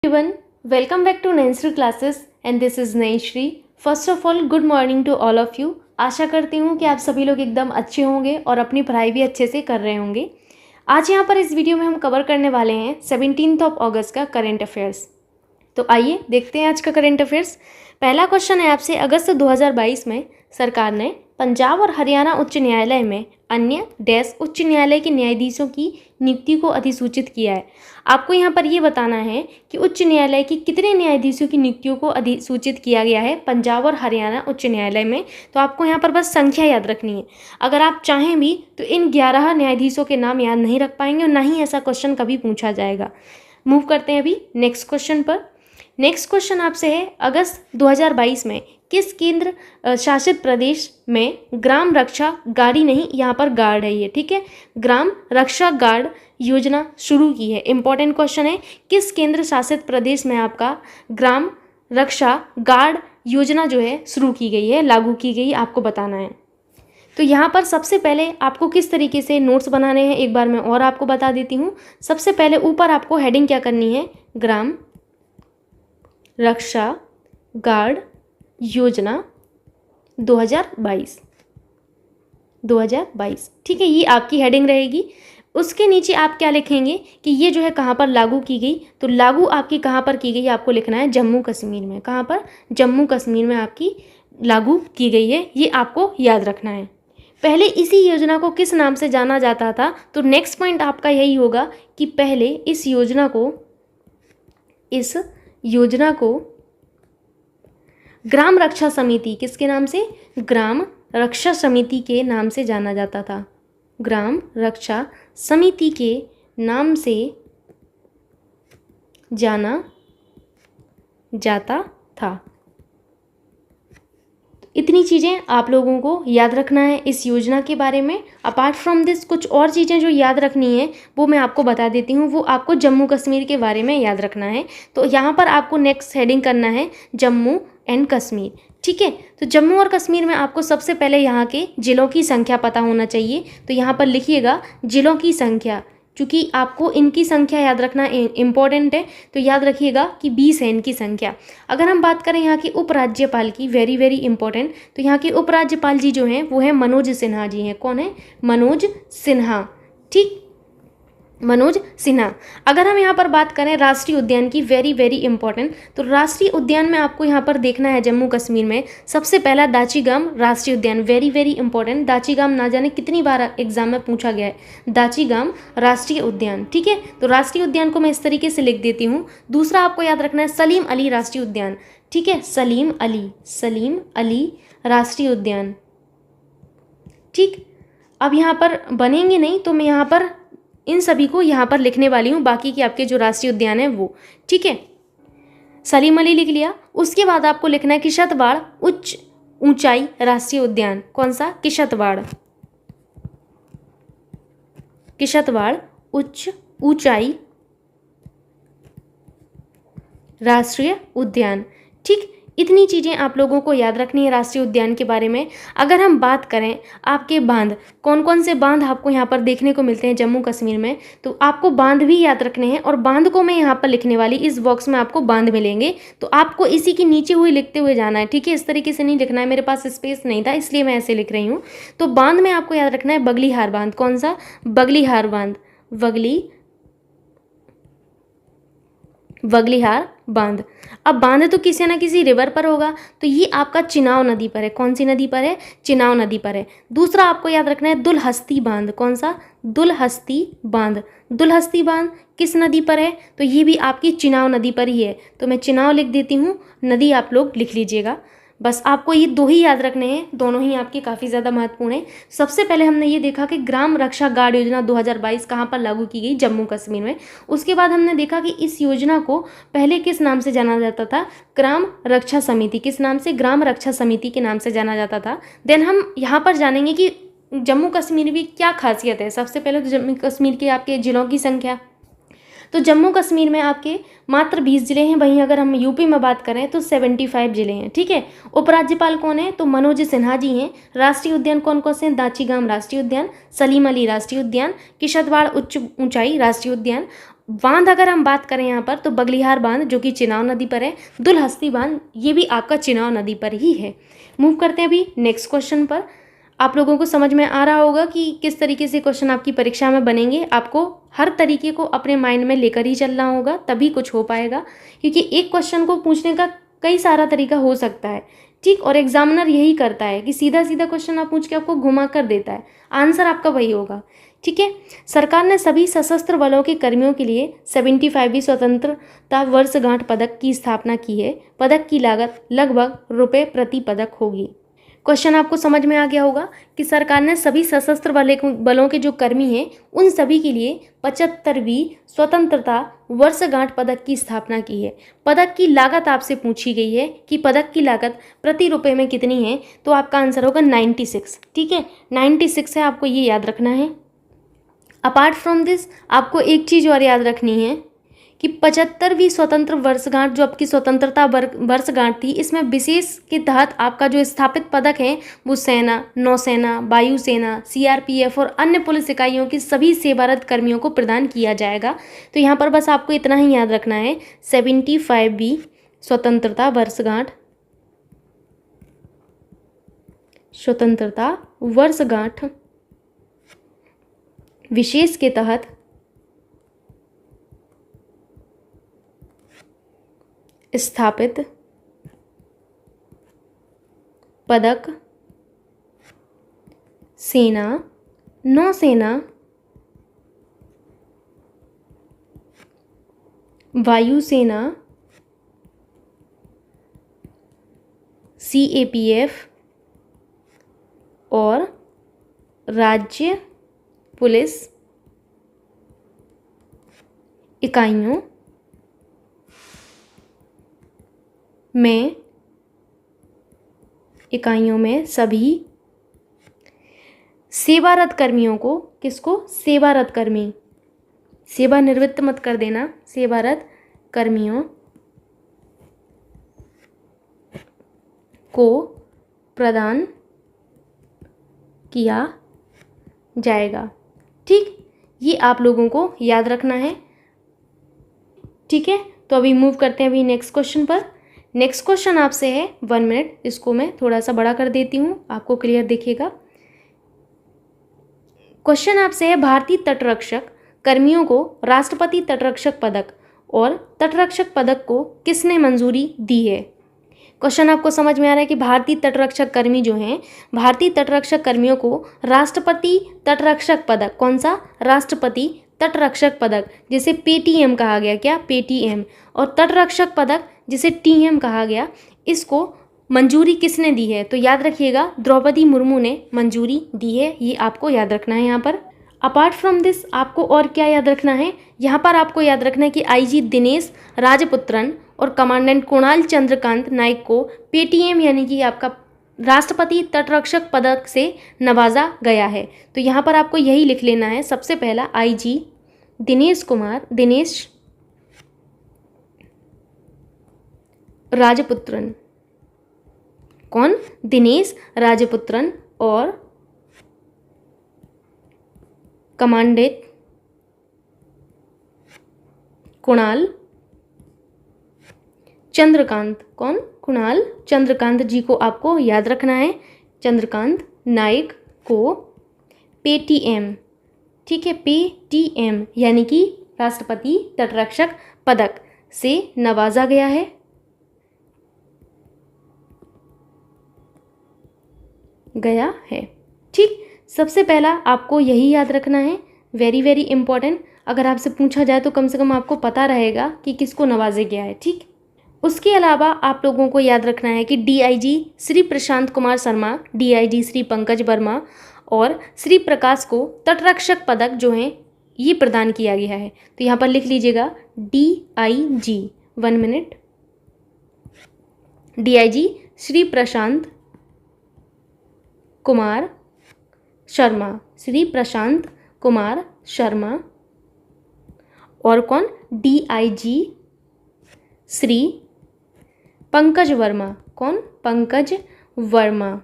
Everyone, welcome back to Nursery classes and this is Nayshri. First of all, good morning to all of you. आशा करती हूँ कि आप सभी लोग एकदम अच्छे होंगे और अपनी पढ़ाई भी अच्छे से कर रहे होंगे। आज यहाँ पर इस वीडियो में हम कवर करने वाले हैं 17 अगस्त का करंट अफेयर्स। तो आइए देखते हैं आज का करंट अफेयर्स। पहला क्वेश्चन है आपसे, अगस्त 2022 में सरकार ने पंजाब और हरियाणा उच्च न्यायालय में अन्य डैश उच्च न्यायालय के न्यायाधीशों की नियुक्ति को अधिसूचित किया है। आपको यहाँ पर ये बताना है कि उच्च न्यायालय की कितने न्यायाधीशों की नियुक्तियों को अधिसूचित किया गया है पंजाब और हरियाणा उच्च न्यायालय में। तो आपको यहाँ पर बस संख्या याद रखनी है। अगर आप चाहें भी तो इन 11 न्यायाधीशों के नाम याद नहीं रख पाएंगे और ना ही ऐसा क्वेश्चन कभी पूछा जाएगा। मूव करते हैं अभी नेक्स्ट क्वेश्चन पर। नेक्स्ट क्वेश्चन आपसे है, अगस्त 2022 में किस केंद्र शासित प्रदेश में ग्राम रक्षा गाड़ी नहीं, यहाँ पर गार्ड है ये, ठीक है, ग्राम रक्षा गार्ड योजना शुरू की है। इंपॉर्टेंट क्वेश्चन है, किस केंद्र शासित प्रदेश में आपका ग्राम रक्षा गार्ड योजना जो है शुरू की गई है, लागू की गई, आपको बताना है। तो यहाँ पर सबसे पहले आपको किस तरीके से नोट्स बनाने हैं एक बार मैं और आपको बता देती हूँ। सबसे पहले ऊपर आपको हेडिंग क्या करनी है, ग्राम रक्षा गार्ड योजना 2022, ठीक है, ये आपकी हेडिंग रहेगी। उसके नीचे आप क्या लिखेंगे कि ये जो है कहाँ पर लागू की गई, तो लागू आपकी कहाँ पर की गई आपको लिखना है, जम्मू कश्मीर में। कहाँ पर, जम्मू कश्मीर में आपकी लागू की गई है, ये आपको याद रखना है। पहले इसी योजना को किस नाम से जाना जाता था, तो नेक्स्ट पॉइंट आपका यही होगा कि पहले इस योजना को ग्राम रक्षा समिति, किसके नाम से, ग्राम रक्षा समिति के नाम से जाना जाता था। ग्राम रक्षा समिति के नाम से जाना जाता था। इतनी चीज़ें आप लोगों को याद रखना है इस योजना के बारे में। अपार्ट फ्रॉम दिस कुछ और चीज़ें जो याद रखनी है वो मैं आपको बता देती हूँ, वो आपको जम्मू कश्मीर के बारे में याद रखना है। तो यहाँ पर आपको नेक्स्ट हेडिंग करना है जम्मू एंड कश्मीर, ठीक है। तो जम्मू और कश्मीर में आपको सबसे पहले यहाँ के जिलों की संख्या पता होना चाहिए। तो यहाँ पर लिखिएगा जिलों की संख्या, क्योंकि आपको इनकी संख्या याद रखना इम्पॉर्टेंट है। तो याद रखिएगा कि 20 है इनकी संख्या। अगर हम बात करें यहाँ की उपराज्यपाल की, वेरी वेरी इंपॉर्टेंट, तो यहाँ के उपराज्यपाल जी जो हैं वो है मनोज सिन्हा जी हैं। कौन है, मनोज सिन्हा, ठीक, मनोज सिन्हा। अगर हम यहाँ पर बात करें राष्ट्रीय उद्यान की, वेरी वेरी इंपॉर्टेंट, तो राष्ट्रीय उद्यान में आपको यहाँ पर देखना है जम्मू कश्मीर में सबसे पहला दाचीगाम राष्ट्रीय उद्यान, वेरी वेरी इंपॉर्टेंट। दाचीगाम ना जाने कितनी बार एग्जाम में पूछा गया है, दाचीगाम राष्ट्रीय उद्यान, ठीक है। तो राष्ट्रीय उद्यान को मैं इस तरीके से लिख देती हूँ। दूसरा आपको याद रखना है सलीम अली राष्ट्रीय उद्यान, ठीक है, सलीम अली राष्ट्रीय उद्यान, ठीक। अब यहाँ पर बनेंगे नहीं तो मैं यहाँ पर इन सभी को यहाँ पर लिखने वाली हूँ, बाकी के आपके जो राष्ट्रीय उद्यान है वो, ठीक है। सलीम अली लिख लिया। उसके बाद आपको लिखना है किश्तवाड़ उच्च ऊंचाई राष्ट्रीय उद्यान। कौन सा, किश्तवाड़ उच्च ऊंचाई राष्ट्रीय उद्यान, ठीक। इतनी चीज़ें आप लोगों को याद रखनी है राष्ट्रीय उद्यान के बारे में। अगर हम बात करें आपके बांध, कौन कौन से बांध आपको यहाँ पर देखने को मिलते हैं जम्मू कश्मीर में, तो आपको बांध भी याद रखने हैं। और बांध को मैं यहाँ पर लिखने वाली, इस बॉक्स में आपको बांध मिलेंगे, तो आपको इसी की नीचे हुई लिखते हुए जाना है, ठीक है। इस तरीके से नहीं लिखना है, मेरे पास स्पेस नहीं था इसलिए मैं ऐसे लिख रही हूँ। तो बांध में आपको याद रखना है बगलीहार बांध। कौन सा, बगलीहार बांध, बगलीहार बांध। अब बांध तो किसी न किसी रिवर पर होगा, तो ये आपका चिनाव नदी पर है। कौन सी नदी पर है, चिनाव नदी पर है। दूसरा आपको याद रखना है दुलहस्ती बांध। कौन सा, दुलहस्ती बांध किस नदी पर है, तो ये भी आपकी चिनाव नदी पर ही है। तो मैं चिनाव लिख देती हूँ, नदी आप लोग लिख लीजिएगा। बस आपको ये दो ही याद रखने हैं, दोनों ही आपके काफ़ी ज़्यादा महत्वपूर्ण है। सबसे पहले हमने ये देखा कि ग्राम रक्षा गार्ड योजना 2022 कहाँ पर लागू की गई, जम्मू कश्मीर में। उसके बाद हमने देखा कि इस योजना को पहले किस नाम से जाना जाता था, ग्राम रक्षा समिति, किस नाम से, ग्राम रक्षा समिति के नाम से जाना जाता था। देन हम यहाँ पर जानेंगे कि जम्मू कश्मीर में क्या खासियत है। सबसे पहले तो जम्मू कश्मीर के आपके ज़िलों की संख्या, तो जम्मू कश्मीर में आपके मात्र 20 जिले हैं, वहीं अगर हम यूपी में बात करें तो 75 जिले हैं। ठीक है। उपराज्यपाल कौन है? तो मनोज सिन्हा जी हैं। राष्ट्रीय उद्यान कौन कौन से हैं? दाचीगाम राष्ट्रीय उद्यान, सलीम अली राष्ट्रीय उद्यान, किशतवाड़ उच्च ऊंचाई राष्ट्रीय उद्यान। बांध अगर हम बात करें यहाँ पर तो बगलिहार बांध जो कि चिनाव नदी पर है, दुलहस्ती बांध ये भी आपका चिनाव नदी पर ही है। मूव करते हैं अभी नेक्स्ट क्वेश्चन पर। आप लोगों को समझ में आ रहा होगा कि किस तरीके से क्वेश्चन आपकी परीक्षा में बनेंगे। आपको हर तरीके को अपने माइंड में लेकर ही चलना होगा, तभी कुछ हो पाएगा, क्योंकि एक क्वेश्चन को पूछने का कई सारा तरीका हो सकता है। ठीक। और एग्जामिनर यही करता है कि सीधा सीधा क्वेश्चन आप पूछ के आपको घुमा कर देता है, आंसर आपका वही होगा। ठीक है। सरकार ने सभी सशस्त्र बलों के कर्मियों के लिए 75वीं स्वतंत्रता वर्षगांठ पदक की स्थापना की है। पदक की लागत लगभग रुपये प्रति पदक होगी। क्वेश्चन आपको समझ में आ गया होगा कि सरकार ने सभी सशस्त्र बलों के जो कर्मी हैं उन सभी के लिए 75वीं स्वतंत्रता वर्षगांठ पदक की स्थापना की है। पदक की लागत आपसे पूछी गई है कि पदक की लागत प्रति रुपए में कितनी है, तो आपका आंसर होगा 96। ठीक है, 96 है, आपको ये याद रखना है। अपार्ट फ्रॉम दिस आपको एक चीज़ और याद रखनी है कि 75वीं स्वतंत्र वर्षगांठ जो आपकी स्वतंत्रता वर्षगांठ थी, इसमें विशेष के तहत आपका जो स्थापित पदक है वो सेना, नौसेना, वायुसेना, सीआरपीएफ और अन्य पुलिस इकाइयों की सभी सेवारत कर्मियों को प्रदान किया जाएगा। तो यहाँ पर बस आपको इतना ही याद रखना है, 75वीं स्वतंत्रता वर्षगांठ विशेष के तहत स्थापित पदक सेना, नौसेना, वायुसेना, सीएपीएफ और राज्य पुलिस इकाइयों में सभी सेवारत कर्मियों को, किसको? सेवारत कर्मी, सेवानिवृत्त मत कर देना, सेवारत कर्मियों को प्रदान किया जाएगा। ठीक, ये आप लोगों को याद रखना है। ठीक है, तो अभी मूव करते हैं अभी नेक्स्ट क्वेश्चन पर। नेक्स्ट क्वेश्चन आपसे है 1 मिनट, इसको मैं थोड़ा सा बड़ा कर देती हूँ, आपको क्लियर दिखेगा। क्वेश्चन आपसे है भारतीय तटरक्षक कर्मियों को राष्ट्रपति तटरक्षक पदक और तटरक्षक पदक को किसने मंजूरी दी है? क्वेश्चन आपको समझ में आ रहा है कि भारतीय तटरक्षक कर्मी जो हैं, भारतीय तटरक्षक कर्मियों को राष्ट्रपति तटरक्षक पदक, कौन सा? राष्ट्रपति तटरक्षक पदक, जिसे पेटीएम कहा गया, क्या? पेटीएम, और तटरक्षक पदक जिसे टीएम कहा गया, इसको मंजूरी किसने दी है? तो याद रखिएगा द्रौपदी मुर्मू ने मंजूरी दी है, ये आपको याद रखना है। यहाँ पर अपार्ट फ्रॉम दिस आपको और क्या याद रखना है? यहाँ पर आपको याद रखना है कि आईजी दिनेश राजपुत्रन और कमांडेंट कुणाल चंद्रकांत नाइक को पेटीएम यानी कि आपका राष्ट्रपति तटरक्षक पदक से नवाजा गया है। तो यहाँ पर आपको यही लिख लेना है, सबसे पहला आईजी दिनेश राजपुत्रन, कौन? दिनेश राजपुत्रन और कमांडेंट कुणाल चंद्रकांत, कौन? कुणाल चंद्रकांत जी को आपको याद रखना है, चंद्रकांत नाइक को पेटीएम, ठीक है, पेटीएम यानी कि राष्ट्रपति तटरक्षक पदक से नवाजा गया है। ठीक, सबसे पहला आपको यही याद रखना है, वेरी वेरी इंपॉर्टेंट। अगर आपसे पूछा जाए तो कम से कम आपको पता रहेगा कि किसको नवाजा गया है। ठीक, उसके अलावा आप लोगों को याद रखना है कि डीआईजी श्री प्रशांत कुमार शर्मा, डीआईजी श्री पंकज वर्मा और श्री प्रकाश को तटरक्षक पदक जो हैं ये प्रदान किया गया है। तो यहाँ पर लिख लीजिएगा DIG, 1 minute, DIG Shri Prashant Kumar Sharma, Shri Prashant Kumar Sharma, और कौन? DIG श्री पंकज वर्मा। कौन? पंकज वर्मा।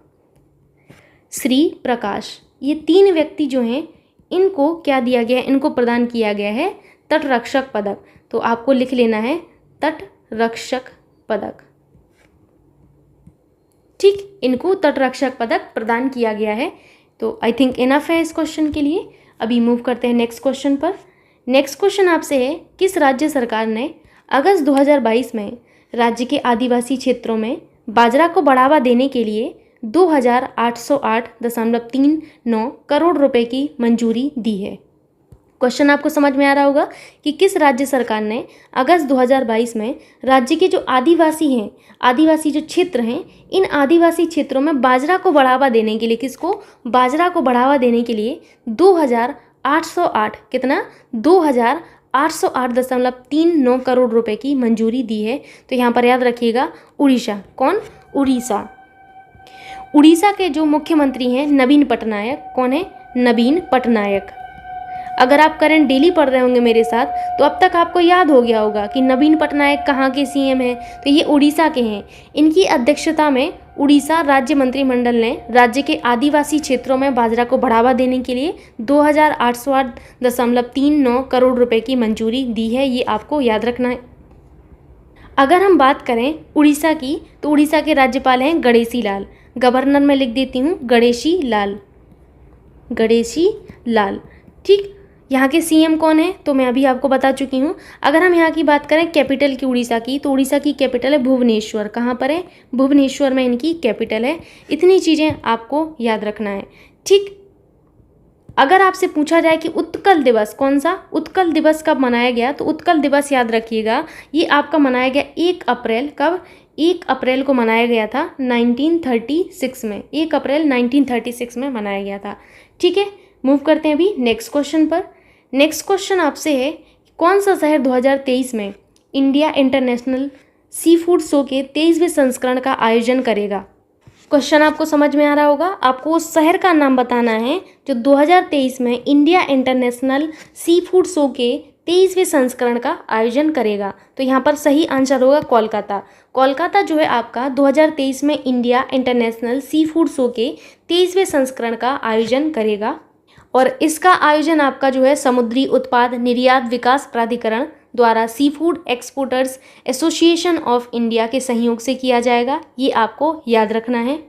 श्री प्रकाश। ये 3 व्यक्ति जो हैं इनको क्या दिया गया है? इनको प्रदान किया गया है तटरक्षक पदक। तो आपको लिख लेना है तटरक्षक पदक। ठीक, इनको तटरक्षक पदक प्रदान किया गया है। तो आई थिंक इनफ है इस क्वेश्चन के लिए। अभी मूव करते हैं नेक्स्ट क्वेश्चन पर। नेक्स्ट क्वेश्चन आपसे है, किस राज्य सरकार ने अगस्त 2022 में राज्य के आदिवासी क्षेत्रों में बाजरा को बढ़ावा देने के लिए 2808.39 करोड़ रुपए की मंजूरी दी है? क्वेश्चन आपको समझ में आ रहा होगा कि किस राज्य सरकार ने अगस्त 2022 में राज्य के जो आदिवासी हैं, आदिवासी जो क्षेत्र हैं, इन आदिवासी क्षेत्रों में बाजरा को बढ़ावा देने के लिए, किसको? बाजरा को बढ़ावा देने के लिए 2808 कितना? 2808.39 करोड़ रुपए की मंजूरी दी है। तो यहाँ पर याद रखिएगा उड़ीसा। कौन? उड़ीसा। उड़ीसा के जो मुख्यमंत्री हैं नवीन पटनायक। कौन है? नवीन पटनायक। अगर आप करंट डेली पढ़ रहे होंगे मेरे साथ तो अब तक आपको याद हो गया होगा कि नवीन पटनायक कहाँ के सीएम हैं। तो ये उड़ीसा के हैं। इनकी अध्यक्षता में उड़ीसा राज्य मंत्रिमंडल ने राज्य के आदिवासी क्षेत्रों में बाजरा को बढ़ावा देने के लिए 2808.39 करोड़ रुपए की मंजूरी दी है। ये आपको याद रखना है। अगर हम बात करें उड़ीसा की तो उड़ीसा के राज्यपाल हैं गणेशी लाल। गवर्नर में लिख देती हूँ गणेशी लाल। गणेशी लाल। ठीक, यहाँ के सीएम कौन है तो मैं अभी आपको बता चुकी हूँ। अगर हम यहाँ की बात करें कैपिटल की उड़ीसा की, तो उड़ीसा की कैपिटल है भुवनेश्वर। कहाँ पर है? भुवनेश्वर में इनकी कैपिटल है। इतनी चीज़ें आपको याद रखना है। ठीक, अगर आपसे पूछा जाए कि उत्कल दिवस कौन सा, उत्कल दिवस कब मनाया गया, तो उत्कल दिवस याद रखिएगा ये आपका मनाया गया 1 अप्रैल। कब? 1 अप्रैल को मनाया गया था 1936 में। 1 अप्रैल 1936 में मनाया गया था। ठीक है, मूव करते हैं अभी नेक्स्ट क्वेश्चन पर। नेक्स्ट क्वेश्चन आपसे है, कौन सा शहर 2023 में India international sea food show के 23वें संस्करण का आयोजन करेगा? क्वेश्चन आपको समझ में आ रहा होगा। आपको उस शहर का नाम बताना है जो 2023 में India international sea food show के 23वें संस्करण का आयोजन करेगा। तो यहाँ पर सही आंसर होगा कोलकाता। कोलकाता जो है आपका 2023 में India international sea food show के 23वें संस्करण का आयोजन करेगा। और इसका आयोजन आपका जो है समुद्री उत्पाद निर्यात विकास प्राधिकरण द्वारा sea food exporters association of India के सहयोग से किया जाएगा। ये आपको याद रखना है।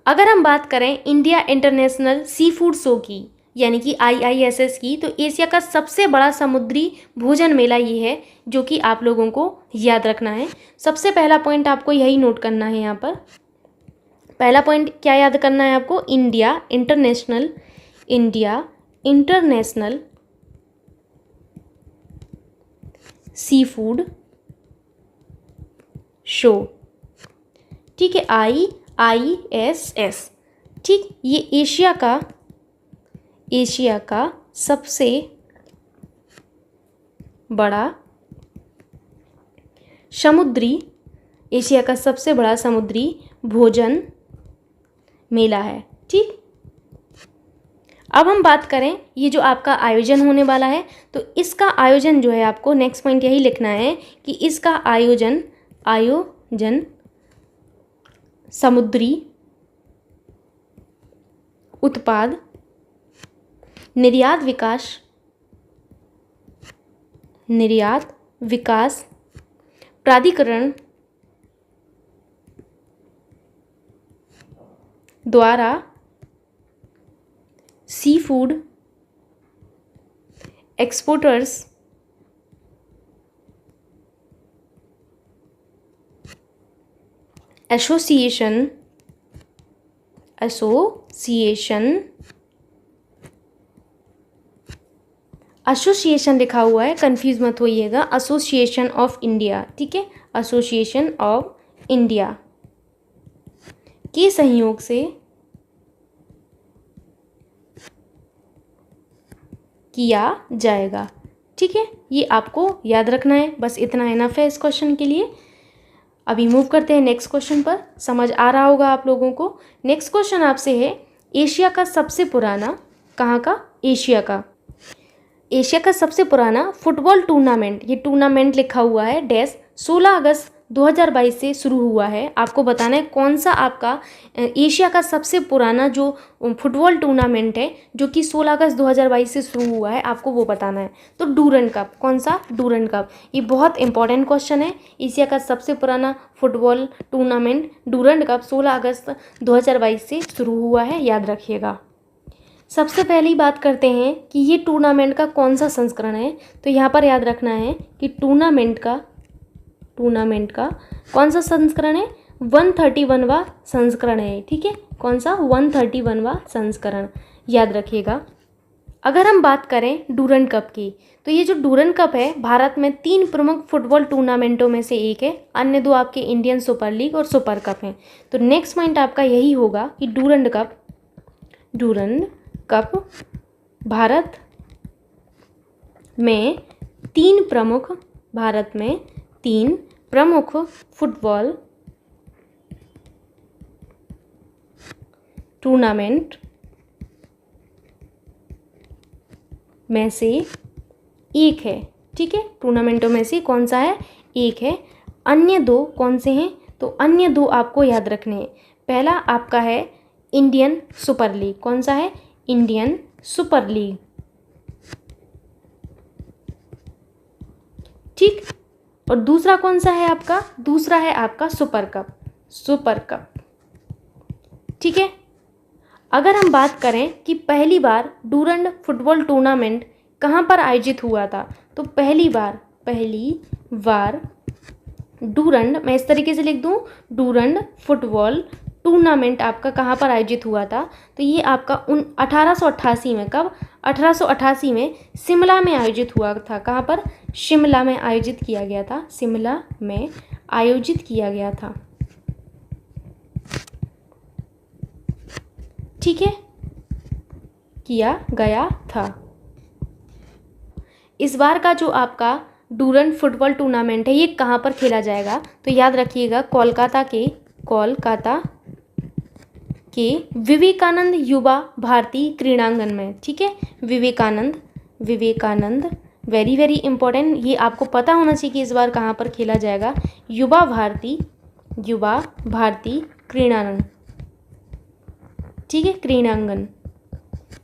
अगर हम बात करें India international sea food show की यानी कि IISS की, तो एशिया का सबसे बड़ा समुद्री भोजन मेला ये है जो कि आप लोगों को याद रखना है। सबसे पहला पॉइंट आपको यही नोट करना है। यहाँ पर पहला पॉइंट क्या याद करना है आपको? India international sea food show. ठीक है, IISS। ठीक, ये एशिया का सबसे बड़ा समुद्री भोजन मेला है। ठीक, अब हम बात करें ये जो आपका आयोजन होने वाला है, तो इसका आयोजन जो है आपको नेक्स्ट पॉइंट यही लिखना है कि इसका आयोजन समुद्री उत्पाद निर्यात विकास प्राधिकरण द्वारा सी फूड एक्सपोर्टर्स एसोसिएशन लिखा हुआ है, कंफ्यूज मत होइएगा। Association of India. ठीक है, एसोसिएशन ऑफ इंडिया के सहयोग से किया जाएगा। ठीक है, ये आपको याद रखना है। बस इतना इनफ है इस क्वेश्चन के लिए। अभी मूव करते हैं नेक्स्ट क्वेश्चन पर। समझ आ रहा होगा आप लोगों को। नेक्स्ट क्वेश्चन आपसे है, एशिया का सबसे पुराना, कहाँ का? एशिया का सबसे पुराना फुटबॉल टूर्नामेंट, ये टूर्नामेंट लिखा हुआ है डैश 16 अगस्त 2022 से शुरू हुआ है। आपको बताना है कौन सा आपका एशिया का सबसे पुराना जो फुटबॉल टूर्नामेंट है जो कि 16 अगस्त 2022 से शुरू हुआ है, आपको वो बताना है। तो डूरंड कप, कौन सा? Durand cup. ये बहुत इंपॉर्टेंट क्वेश्चन है। एशिया का सबसे पुराना फुटबॉल टूर्नामेंट डूरंड कप 16 अगस्त 2022 से शुरू हुआ है, याद रखिएगा। सबसे पहली बात करते हैं कि ये टूर्नामेंट का कौन सा संस्करण है। तो यहाँ पर याद रखना है कि टूर्नामेंट का कौन सा संस्करण है? 131वां संस्करण है, ठीक है। कौन सा? 131वां संस्करण, याद रखिएगा। अगर हम बात करें डूरंड कप की, तो ये जो डूरंड कप है भारत में 3 प्रमुख फुटबॉल टूर्नामेंटों में से एक है। अन्य 2 आपके इंडियन सुपर लीग और सुपर कप हैं। तो नेक्स्ट पॉइंट आपका यही होगा कि डूरंड कप भारत में 3 प्रमुख फुटबॉल टूर्नामेंट में से एक है, ठीक है। टूर्नामेंटों में से कौन सा है? एक है। अन्य 2 कौन से हैं? तो अन्य 2 आपको याद रखने हैं। पहला आपका है इंडियन सुपर लीग। कौन सा है? इंडियन सुपर लीग, ठीक। और दूसरा कौन सा है आपका? दूसरा है आपका सुपर कप, ठीक है। अगर हम बात करें कि पहली बार डूरंड फुटबॉल टूर्नामेंट कहाँ पर आयोजित हुआ था, तो पहली बार डूरंड, मैं इस तरीके से लिख दूँ, डूरंड फुटबॉल टूर्नामेंट आपका कहाँ पर आयोजित हुआ था? तो ये आपका 1888 में, कब? 1888 में शिमला में आयोजित हुआ था। कहाँ पर? शिमला में आयोजित किया गया था। शिमला में आयोजित किया गया था, ठीक है, किया गया था। इस बार का जो आपका डूरंड फुटबॉल टूर्नामेंट है ये कहाँ पर खेला जाएगा? तो याद रखिएगा कोलकाता के विवेकानंद युवा भारती क्रीड़ांगन में, ठीक है। विवेकानंद वेरी वेरी इंपॉर्टेंट, ये आपको पता होना चाहिए कि इस बार कहाँ पर खेला जाएगा। युवा भारती क्रीड़ांगन, ठीक है, क्रीड़ांगन,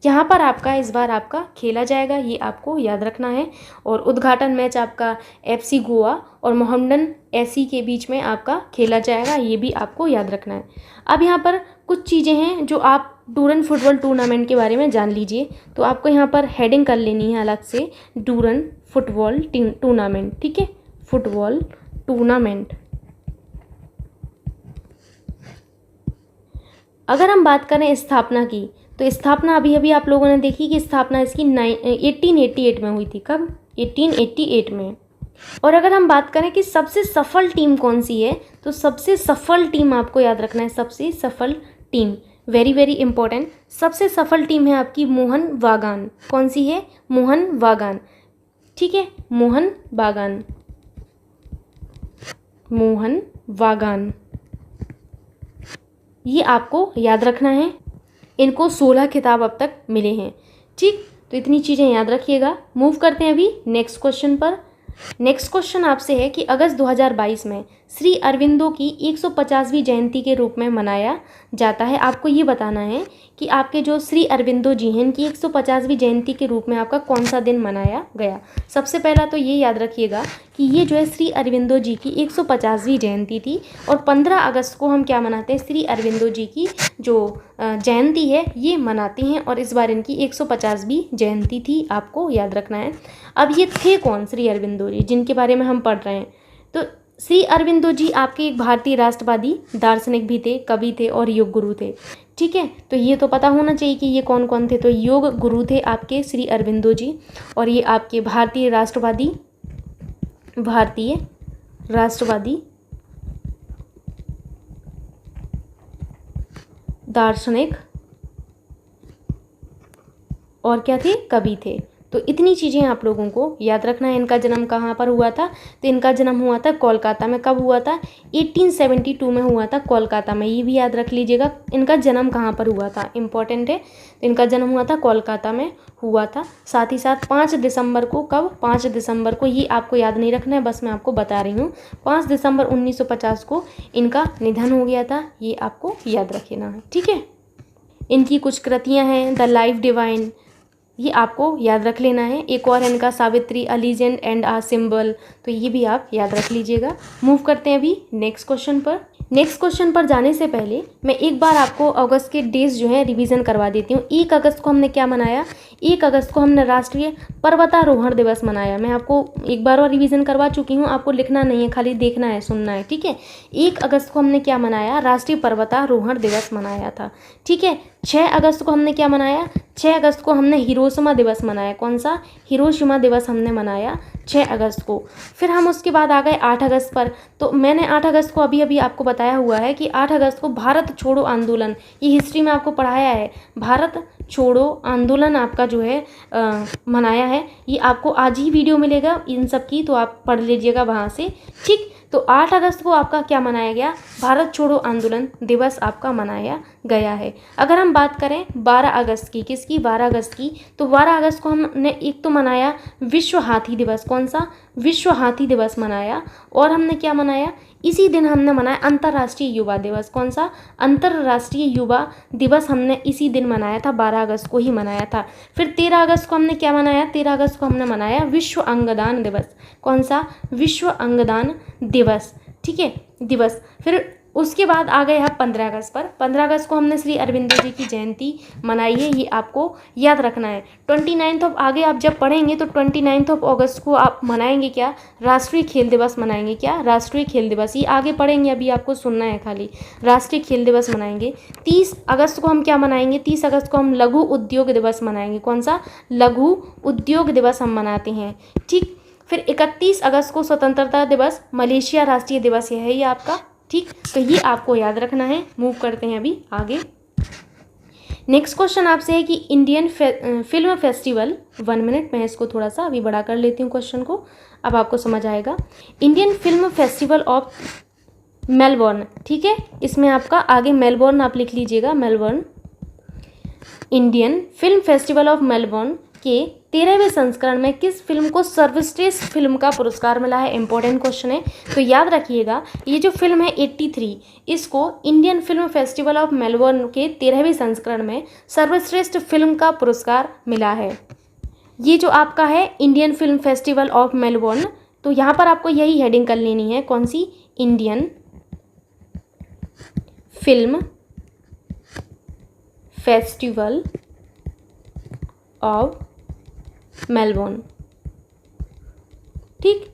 यहाँ पर आपका इस बार आपका खेला जाएगा, ये आपको याद रखना है। और उद्घाटन मैच आपका FC गोवा और मोहम्मडन SC के बीच में आपका खेला जाएगा, ये भी आपको याद रखना है। अब यहाँ पर कुछ चीज़ें हैं जो आप डूरंड फुटबॉल टूर्नामेंट के बारे में जान लीजिए। तो आपको यहाँ पर हेडिंग कर लेनी है अलग से, डूरंड फुटबॉल टूर्नामेंट, ठीक है, फुटबॉल टूर्नामेंट। अगर हम बात करें स्थापना की, तो स्थापना अभी आप लोगों ने देखी कि स्थापना इसकी 1888 में हुई थी। कब? 1888 में। और अगर हम बात करें कि सबसे सफल टीम कौन सी है, तो सबसे सफल टीम आपको याद रखना है, सबसे सफल टीम, वेरी वेरी इंपॉर्टेंट। सबसे सफल टीम है आपकी मोहन बागान। कौन सी है? मोहन बागान, ठीक है, मोहन बागान, ये आपको याद रखना है। इनको 16 खिताब अब तक मिले हैं, ठीक। तो इतनी चीज़ें याद रखिएगा। मूव करते हैं अभी नेक्स्ट क्वेश्चन पर। नेक्स्ट क्वेश्चन आपसे है कि अगस्त 2022 में श्री अरविंदो की 150वीं जयंती के रूप में मनाया जाता है। आपको ये बताना है कि आपके जो श्री अरविंदो जी हैं इनकी 150वीं जयंती के रूप में आपका कौन सा दिन मनाया गया। सबसे पहला तो ये याद रखिएगा कि ये जो है श्री अरविंदो जी की 150वीं जयंती थी और 15 अगस्त को हम क्या मनाते हैं? श्री अरविंदो जी की जो जयंती है ये मनाते हैं और इस बार इनकी 150वीं जयंती थी, आपको याद रखना है। अब ये थे कौन श्री अरविंदो जी जिनके बारे में हम पढ़ रहे हैं? तो श्री अरविंदो जी आपके एक भारतीय राष्ट्रवादी दार्शनिक भी थे, कवि थे और योग गुरु थे, ठीक है। तो ये तो पता होना चाहिए कि ये कौन कौन थे। तो योग गुरु थे आपके श्री अरविंदो जी और ये आपके भारतीय राष्ट्रवादी दार्शनिक और क्या थे? कवि थे, तो इतनी चीज़ें आप लोगों को याद रखना है। इनका जन्म कहाँ पर हुआ था, तो इनका जन्म हुआ था कोलकाता में। कब हुआ था? 1872 में हुआ था कोलकाता में। ये भी याद रख लीजिएगा, इनका जन्म कहाँ पर हुआ था, इंपॉर्टेंट है। तो इनका जन्म हुआ था कोलकाता में हुआ था। साथ ही साथ 5 दिसंबर को, कब? 5 दिसंबर को, ये आपको याद नहीं रखना है, बस मैं आपको बता रही हूँ। 5 दिसंबर 1950 को इनका निधन हो गया था, ये आपको याद रखना है, ठीक है। इनकी कुछ कृतियाँ हैं, द लाइफ डिवाइन, ये आपको याद रख लेना है। एक और इनका सावित्री, अ लीजेंड एंड आ सिंबल, तो ये भी आप याद रख लीजिएगा। मूव करते हैं अभी नेक्स्ट क्वेश्चन पर। नेक्स्ट क्वेश्चन पर जाने से पहले मैं एक बार आपको अगस्त के डेज जो है रिवीजन करवा देती हूँ। 1 अगस्त को हमने क्या मनाया? 1 अगस्त को हमने राष्ट्रीय पर्वतारोहण दिवस मनाया। मैं आपको एक बार और रिवीजन करवा चुकी हूँ, आपको लिखना नहीं है, खाली देखना है, सुनना है, ठीक है। 1 अगस्त को हमने क्या मनाया? राष्ट्रीय पर्वतारोहण दिवस मनाया था, ठीक है। 6 अगस्त को हमने क्या मनाया? 6 अगस्त को हमने हिरोशिमा दिवस मनाया। कौन सा? हिरोशिमा दिवस हमने मनाया 6 अगस्त को। फिर हम उसके बाद आ गए 8 अगस्त पर। तो मैंने 8 अगस्त को अभी अभी आपको बताया हुआ है कि 8 अगस्त को भारत छोड़ो आंदोलन, ये हिस्ट्री में आपको पढ़ाया है, भारत छोड़ो आंदोलन आपका जो है मनाया है। ये आपको आज ही वीडियो मिलेगा इन सब की, तो आप पढ़ लीजिएगा वहाँ से, ठीक। तो 8 अगस्त को आपका क्या मनाया गया? भारत छोड़ो आंदोलन दिवस आपका मनाया गया है। अगर हम बात करें 12 अगस्त की, किसकी? 12 अगस्त की, तो 12 अगस्त को हमने एक तो मनाया विश्व हाथी दिवस। कौन सा? विश्व हाथी दिवस मनाया। और हमने क्या मनाया? इसी दिन हमने मनाया अंतर्राष्ट्रीय युवा दिवस। कौन सा? अंतर्राष्ट्रीय युवा दिवस हमने इसी दिन मनाया था, 12 अगस्त को ही मनाया था। फिर 13 अगस्त को हमने क्या मनाया? 13 अगस्त को हमने मनाया विश्व अंगदान दिवस। कौन सा? विश्व अंगदान दिवस, ठीक है, दिवस। फिर उसके बाद आ गए हम 15 अगस्त पर। 15 अगस्त को हमने श्री अरविंदो जी की जयंती मनाई है, ये आपको याद रखना है। 29 ऑफ, आगे आप जब पढ़ेंगे तो 29 ऑफ अगस्त को आप मनाएंगे क्या? राष्ट्रीय खेल दिवस मनाएंगे। क्या? राष्ट्रीय खेल दिवस, ये आगे पढ़ेंगे, अभी आपको सुनना है खाली। राष्ट्रीय खेल दिवस मनाएंगे। 30 अगस्त को हम क्या मनाएंगे? 30 अगस्त को हम लघु उद्योग दिवस मनाएंगे। कौन सा? लघु उद्योग दिवस हम मनाते हैं, ठीक। फिर 31 अगस्त को स्वतंत्रता दिवस, मलेशिया राष्ट्रीय दिवस है ये आपका, ठीक। तो ये आपको याद रखना है। मूव करते हैं अभी आगे। नेक्स्ट क्वेश्चन आपसे है कि इंडियन फिल्म फेस्टिवल, 1 मिनट, मैं इसको थोड़ा सा अभी बड़ा कर लेती हूँ क्वेश्चन को, अब आपको समझ आएगा। Indian film festival of Melbourne, ठीक है, इसमें आपका आगे मेलबोर्न आप लिख लीजिएगा, Melbourne. Indian film festival of Melbourne के 13वें संस्करण में किस फिल्म को सर्वश्रेष्ठ फिल्म का पुरस्कार मिला है? इंपॉर्टेंट क्वेश्चन है, तो याद रखिएगा। ये जो फिल्म है 83, इसको Indian film festival of Melbourne के 13वें संस्करण में सर्वश्रेष्ठ फिल्म का पुरस्कार मिला है। ये जो आपका है Indian film festival of Melbourne, तो यहाँ पर आपको यही हेडिंग कर लेनी है, कौन सी? Indian film festival of Melbourne, ठीक।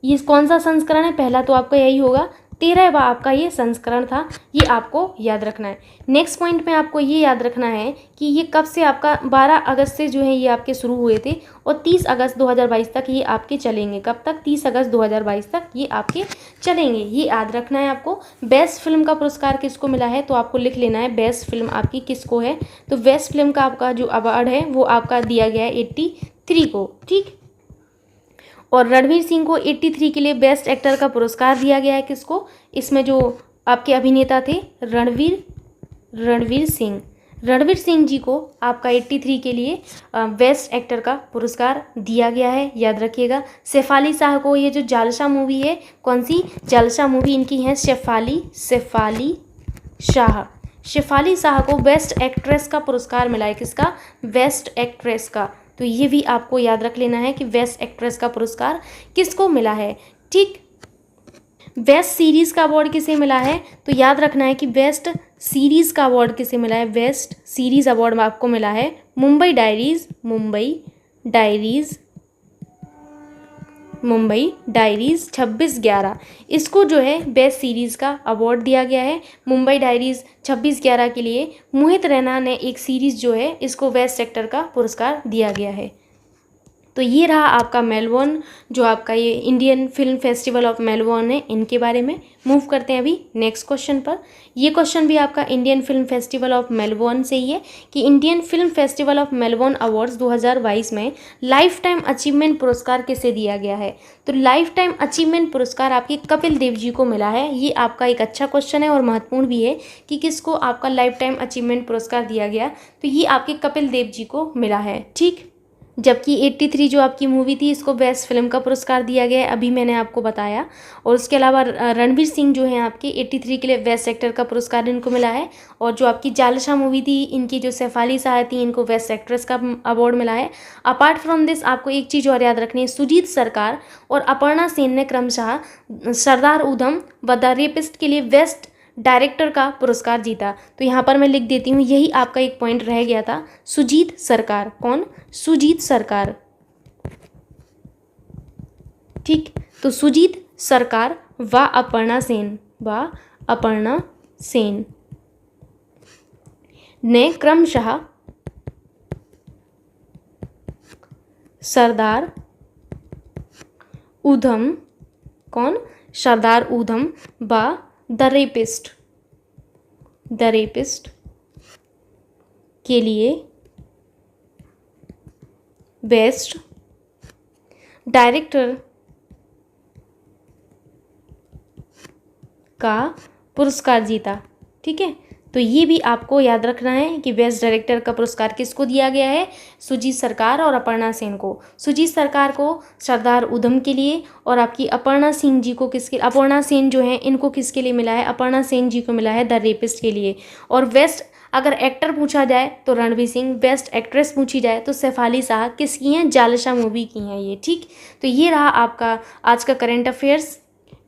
ये कौन सा संस्करण है? पहला तो आपका यही होगा, 13वां आपका ये संस्करण था, ये आपको याद रखना है। नेक्स्ट पॉइंट में आपको ये याद रखना है कि ये कब से आपका 12 अगस्त से जो है ये आपके शुरू हुए थे और 30 अगस्त 2022 तक ये आपके चलेंगे। कब तक? 30 अगस्त 2022 तक ये आपके चलेंगे, ये याद रखना है आपको। बेस्ट फिल्म का पुरस्कार किसको मिला है? तो आपको लिख लेना है बेस्ट फिल्म आपकी किसको है। तो बेस्ट फिल्म का आपका जो अवार्ड है वो आपका दिया गया है 83 को, ठीक। और रणवीर सिंह को 83 के लिए बेस्ट एक्टर का पुरस्कार दिया गया है। किसको? इसमें जो आपके अभिनेता थे रणवीर सिंह जी को आपका 83 के लिए बेस्ट एक्टर का पुरस्कार दिया गया है, याद रखिएगा। शेफाली शाह को, ये जो जालसा मूवी है, कौन सी? जालसा मूवी इनकी है शेफाली शाह को बेस्ट एक्ट्रेस का पुरस्कार मिला है। किसका? बेस्ट एक्ट्रेस का। तो ये भी आपको याद रख लेना है कि बेस्ट एक्ट्रेस का पुरस्कार किसको मिला है, ठीक। बेस्ट सीरीज़ का अवार्ड किसे मिला है? तो याद रखना है कि बेस्ट सीरीज़ का अवार्ड किसे मिला है? बेस्ट सीरीज़ अवार्ड आपको मिला है मुंबई डायरीज़ 26/11, इसको जो है बेस्ट सीरीज़ का अवार्ड दिया गया है। मुंबई डायरीज़ 26/11 के लिए मोहित रैना ने एक सीरीज़ जो है इसको बेस्ट एक्टर का पुरस्कार दिया गया है। तो ये रहा आपका मेलबोर्न, जो आपका ये Indian film festival of Melbourne है, इनके बारे में। मूव करते हैं अभी नेक्स्ट क्वेश्चन पर। ये क्वेश्चन भी आपका Indian film festival of Melbourne से ही है कि Indian film festival of Melbourne awards 2022 में लाइफ टाइम अचीवमेंट पुरस्कार किसे दिया गया है। तो लाइफ टाइम अचीवमेंट पुरस्कार आपके कपिल देव जी को मिला है। ये आपका एक अच्छा क्वेश्चन है और महत्वपूर्ण भी है कि किसको आपका लाइफ टाइम अचीवमेंट पुरस्कार दिया गया। तो ये आपके कपिल देव जी को मिला है, ठीक। जबकि 83 जो आपकी मूवी थी, इसको बेस्ट फिल्म का पुरस्कार दिया गया है, अभी मैंने आपको बताया। और उसके अलावा रणवीर सिंह जो हैं आपके 83 के लिए बेस्ट एक्टर का पुरस्कार इनको मिला है। और जो आपकी जालसा मूवी थी, इनकी जो सैफाली शाह थी, इनको बेस्ट एक्ट्रेस का अवार्ड मिला है। अपार्ट फ्रॉम दिस आपको एक चीज़ और याद रखनी है, सुजीत सरकार और अपर्णा सेन ने क्रमशः सरदार उधम व द रेपिस्ट के लिए बेस्ट डायरेक्टर का पुरस्कार जीता। तो यहाँ पर मैं लिख देती हूँ, यही आपका एक पॉइंट रह गया था। सुजीत सरकार, कौन? सुजीत सरकार, ठीक। तो सुजीत सरकार व अपर्णा सेन ने क्रमशः सरदार उधम, कौन? सरदार उधम व द रेपिस्ट के लिए बेस्ट डायरेक्टर का पुरस्कार जीता, ठीक है। तो ये भी आपको याद रखना है कि बेस्ट डायरेक्टर का पुरस्कार किसको दिया गया है, सुजीत सरकार और अपर्णा सेन को। सुजीत सरकार को सरदार उधम के लिए और आपकी अपर्णा सिंह जी को अपर्णा सेन जो है, इनको किसके लिए मिला है? अपर्णा सेन जी को मिला है द रेपिस्ट के लिए। और बेस्ट अगर एक्टर पूछा जाए तो रणवीर सिंह, बेस्ट एक्ट्रेस पूछी जाए तो सैफाली शाह, किसकी हैं? जालसा मूवी की हैं ये, ठीक। तो ये रहा आपका आज का करंट अफेयर्स।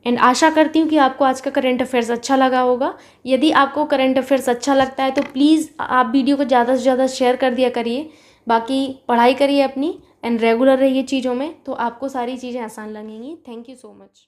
एंड आशा करती हूँ कि आपको आज का करंट अफेयर्स अच्छा लगा होगा। यदि आपको करंट अफेयर्स अच्छा लगता है तो प्लीज़ आप वीडियो को ज़्यादा से ज़्यादा शेयर कर दिया करिए। बाकी पढ़ाई करिए अपनी एंड रेगुलर रहिए चीज़ों में, तो आपको सारी चीज़ें आसान लगेंगी। Thank you so much.